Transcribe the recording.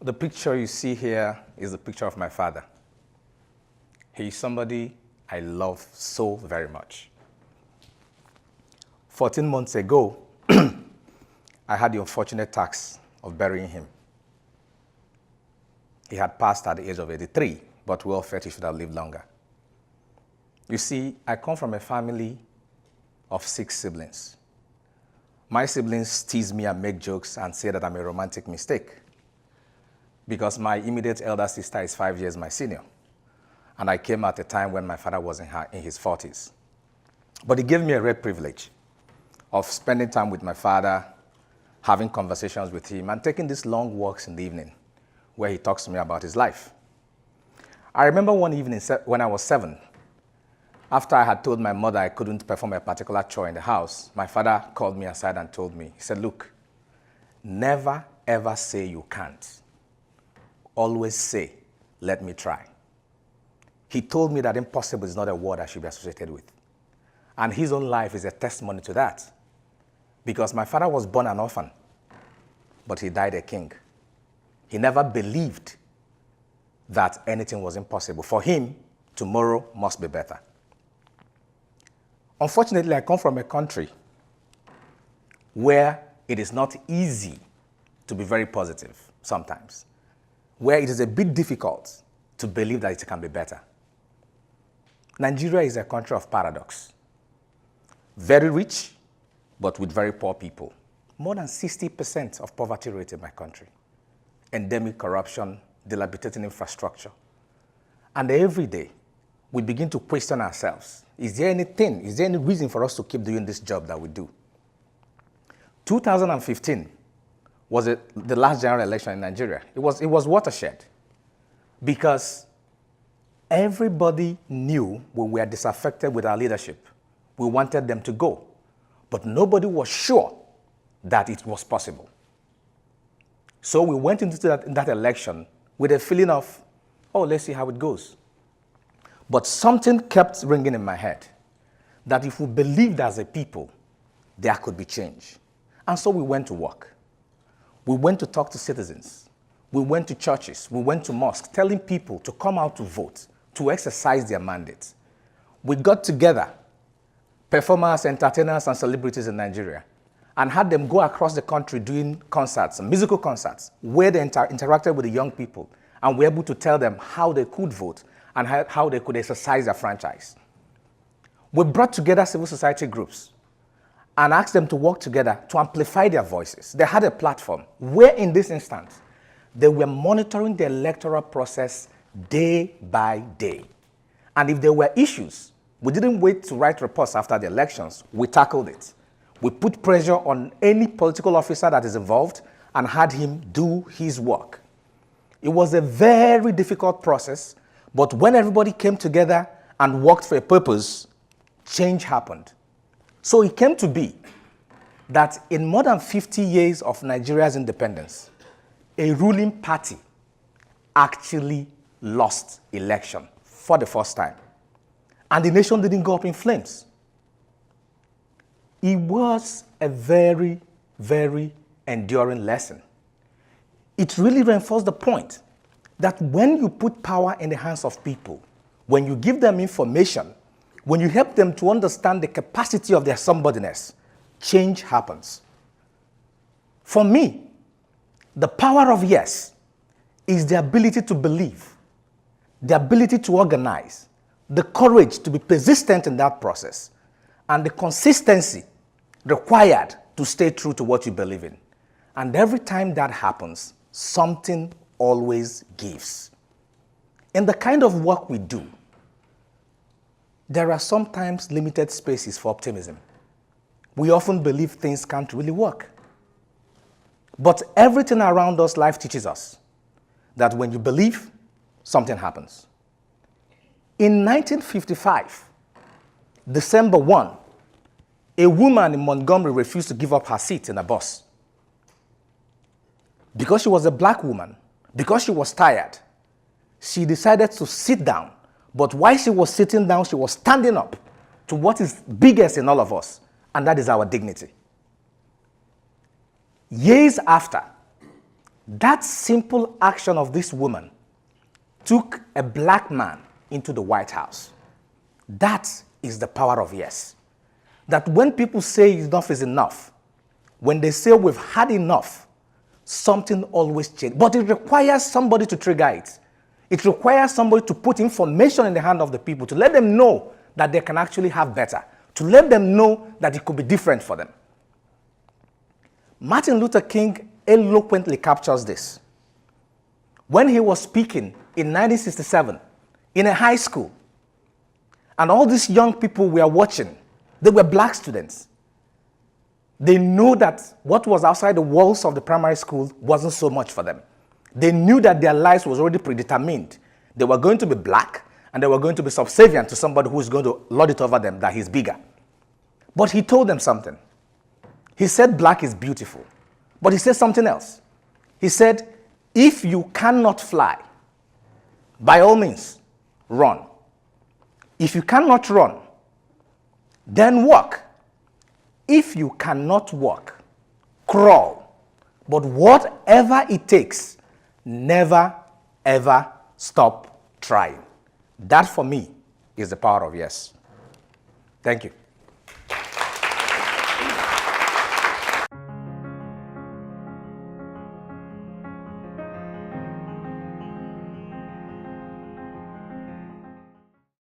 The picture you see here is the picture of my father. He is somebody I love so very much. 14 months ago, I had the unfortunate task of burying him. He had passed at the age of 83, but we all felt he should have lived longer. You see, I come from a family of 6 siblings. My siblings tease me and make jokes and say that I'm a romantic mistake because my immediate elder sister is 5 years my senior. And I came at a time when my father was in his 40s. But it gave me a rare privilege of spending time with my father, having conversations with him, and taking these long walks in the evening where he talks to me about his life. I remember one evening when I was 7, after I had told my mother I couldn't perform a particular chore in the house, my father called me aside and told me, he said, "Look, never ever say you can't. Always say, let me try." He told me that impossible is not a word I should be associated with. And his own life is a testimony to that. Because my father was born an orphan, but he died a king. He never believed that anything was impossible. For him, tomorrow must be better. Unfortunately, I come from a country where it is not easy to be very positive sometimes, where it is a bit difficult to believe that it can be better. Nigeria is a country of paradox. Very rich, but with very poor people. More than 60% of poverty rate in my country. Endemic corruption, dilapidating infrastructure. And every day, we begin to question ourselves. Is there any reason for us to keep doing this job that we do? 2015 was the last general election in Nigeria. It was watershed because everybody knew we were disaffected with our leadership. We wanted them to go, but nobody was sure that it was possible. So we went into that election with a feeling of, oh, let's see how it goes. But something kept ringing in my head, that if we believed as a people, there could be change. And so we went to work. We went to talk to citizens. We went to churches. We went to mosques, telling people to come out to vote, to exercise their mandate. We got together, performers, entertainers, and celebrities in Nigeria, and had them go across the country doing concerts, musical concerts, where they interacted with the young people, and were able to tell them how they could vote and how they could exercise their franchise. We brought together civil society groups and asked them to work together to amplify their voices. They had a platform where, in this instance, they were monitoring the electoral process day by day. And if there were issues, we didn't wait to write reports after the elections. We tackled it. We put pressure on any political officer that is involved and had him do his work. It was a very difficult process, but when everybody came together and worked for a purpose, change happened. So it came to be that in more than 50 years of Nigeria's independence, a ruling party actually lost election for the first time. And the nation didn't go up in flames. It was a very, very enduring lesson. It really reinforced the point that when you put power in the hands of people, when you give them information, when you help them to understand the capacity of their somebodyness, change happens. For me, the power of yes is the ability to believe, the ability to organize, the courage to be persistent in that process, and the consistency required to stay true to what you believe in. And every time that happens, something always gives. In the kind of work we do, there are sometimes limited spaces for optimism. We often believe things can't really work. But everything around us, life teaches us that when you believe, something happens. In 1955, December 1, a woman in Montgomery refused to give up her seat in a bus. Because she was a black woman, because she was tired, she decided to sit down. But while she was sitting down, she was standing up to what is biggest in all of us, and that is our dignity. Years after, That simple action of this woman took a black man into the White House. That is the power of yes. That when people say enough is enough, when they say we've had enough, something always changes. But it requires somebody to trigger it. It requires somebody to put information in the hand of the people, to let them know that they can actually have better, to let them know that it could be different for them. Martin Luther King eloquently captures this. When he was speaking in 1967 in a high school, and all these young people were watching, they were black students. They knew that what was outside the walls of the primary school wasn't so much for them. They knew that their lives was already predetermined. They were going to be black, and they were going to be subservient to somebody who is going to lord it over them, that he's bigger. But he told them something. He said black is beautiful. But he said something else. He said, if you cannot fly, by all means, run. If you cannot run, then walk. If you cannot walk, crawl. But whatever it takes, never, ever stop trying. That, for me, is the power of yes. Thank you.